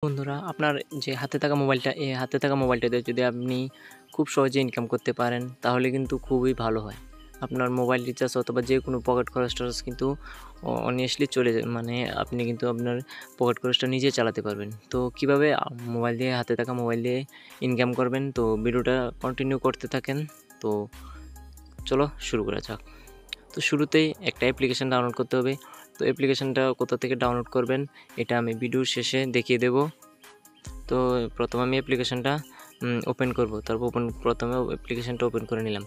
বন্ধুরা, আপনার যে হাতে থাকা মোবাইলটা, এই হাতে থাকা মোবাইলটাতে যদি আপনি খুব সহজে ইনকাম করতে পারেন, তাহলে কিন্তু খুবই ভালো হয়। আপনার মোবাইল রিচার্জ অথবা যে কোনো পকেট খরচ-টরচ কিন্তু অনেস্টলি চলে যায়। মানে আপনি কিন্তু আপনার পকেট খরচটা নিজে চালাতে পারবেন। তো কিভাবে মোবাইল দিয়ে, হাতে থাকা মোবাইল দিয়ে ইনকাম করবেন, তো ভিডিওটা কন্টিনিউ করতে থাকেন। তো চলো শুরু করা যাক। তো শুরুতেই একটা অ্যাপ্লিকেশন ডাউনলোড করতে হবে। তো অ্যাপ্লিকেশনটা কোথা থেকে ডাউনলোড করবেন, এটা আমি ভিডিওর শেষে দেখিয়ে দেব। তো প্রথমে আমি অ্যাপ্লিকেশনটা ওপেন করব। তারপর প্রথমে অ্যাপ্লিকেশনটা ওপেন করে নিলাম।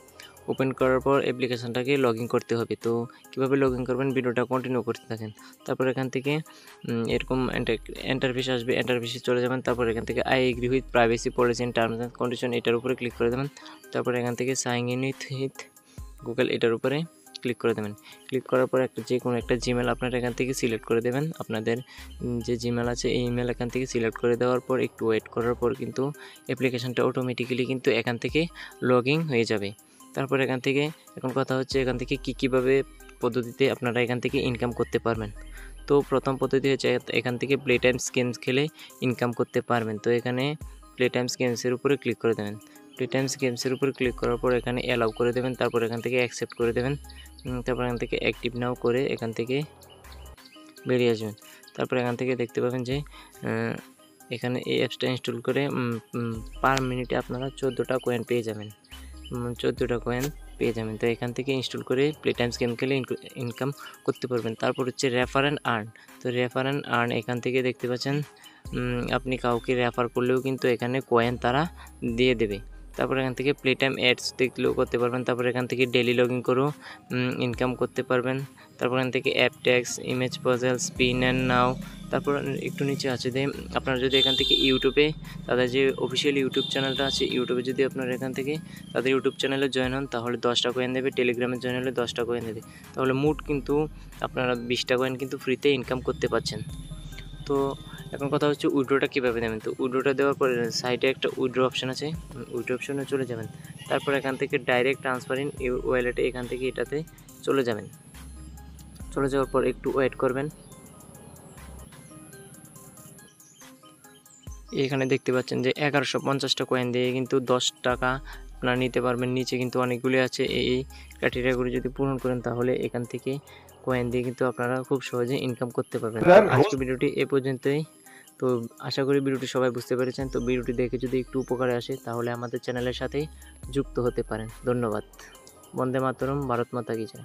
ওপেন করার পর অ্যাপ্লিকেশনটাকে লগইন করতে হবে। তো কীভাবে লগইন করবেন, ভিডিওটা কন্টিনিউ করতে থাকেন। তারপর এখান থেকে এরকম এন্টারফেস আসবে, এন্টারফেসে চলে যাবেন। তারপর এখান থেকে I agree with privacy policy and terms and condition, এটার উপরে ক্লিক করে দেবেন। তারপর এখান থেকে সাইন ইন উইথ গুগল, এটার উপরে ক্লিক করে দেবেন। ক্লিক করার পর যে কোনো একটা জিমেল আপনারা এখান থেকে সিলেক্ট করে দেবেন। আপনাদের যে জিমেল আছে এই ইমেল এখান থেকে সিলেক্ট করে দেওয়ার পর একটু ওয়েট করার পর কিন্তু অ্যাপ্লিকেশনটা অটোমেটিক্যালি কিন্তু এখান থেকে লগইন হয়ে যাবে। তারপর এখান থেকে এখন কথা হচ্ছে এখান থেকে কীভাবে পদ্ধতিতে আপনারা এখান থেকে ইনকাম করতে পারবেন। তো প্রথম পদ্ধতি হচ্ছে এখান থেকে প্লে টাইম গেমস খেলে ইনকাম করতে পারবেন। তো এখানে প্লে টাইম গেমসের উপরে ক্লিক করে দেবেন। প্লে টাইমস গেমসের উপরে ক্লিক করার পর এখানে অ্যালাউ করে দেবেন। তারপর এখান থেকে অ্যাকসেপ্ট করে দেবেন। তারপর এখান থেকে অ্যাক্টিভ নাও করে এখান থেকে বেরিয়ে আসবেন। তারপর এখান থেকে দেখতে পাবেন যে এখানে এই অ্যাপসটা ইনস্টল করে পার মিনিটে আপনারা 14টা কয়েন পেয়ে যাবেন। 14টা কয়েন পেয়ে যাবেন। তো এখান থেকে ইনস্টল করে প্লে টাইমস গেম খেলে ইনকাম করতে পারবেন। তারপর হচ্ছে রেফার অ্যান্ড আর্ন। তো রেফার অ্যান্ড আর্ন এখান থেকে দেখতে পাচ্ছেন আপনি কাউকে রেফার করলেও কিন্তু এখানে কয়েন তারা দিয়ে দেবে। তারপর এখান থেকে প্লে টাইম অ্যাডস দেখলেও করতে পারবেন। তারপর এখান থেকে ডেলি লগইন করেও ইনকাম করতে পারবেন। তারপর এখান থেকে app tax, image puzzle, spin and now. তারপর একটু নিচে আছে যে আপনারা যদি এখান থেকে ইউটিউবে তাদের যে অফিসিয়াল ইউটিউব চ্যানেলটা আছে, ইউটিউবে যদি আপনারা এখান থেকে তাদের ইউটিউব চ্যানেলে জয়েন হন, তাহলে 10টা কয়েন দেবে। টেলিগ্রামে জয়েন হলে 10টা কয়েন দেবে। তাহলে মোট কিন্তু আপনারা 20টা কয়েন কিন্তু ফ্রিতে ইনকাম করতে পারছেন। তো এখন কথা হচ্ছে উইড্রোটা কীভাবে দেবেন। তো উইড্রোটা দেওয়ার পরে সাইডে একটা উইড্রো অপশান আছে, উইড্রো অপশানে চলে যাবেন। তারপর এখান থেকে ডাইরেক্ট ট্রান্সফার ইন ওয়ালেটে এখান থেকে এটাতে চলে যাবেন। চলে যাওয়ার পর একটু ওয়েট করবেন। এখানে দেখতে পাচ্ছেন যে 1150টা কয়েন দিয়ে কিন্তু 10 টাকা আপনারা নিতে পারবেন। নিচে কিন্তু অনেকগুলি আছে। এই ক্রাইটেরিয়াগুলি যদি পূরণ করেন তাহলে এখান থেকে কয়েন দিয়ে কিন্তু আপনারা খুব সহজে ইনকাম করতে পারবেন। আজকে ভিডিওটি এ পর্যন্তই। তো আশা করি ভিডিওটি সবাই বুঝতে পেরেছেন। তো ভিডিওটি দেখে যদি একটু উপকারে আসে তাহলে আমাদের চ্যানেলের সাথে যুক্ত হতে পারেন। ধন্যবাদ। বন্দে মাতরম, ভারত মাতা কি জয়।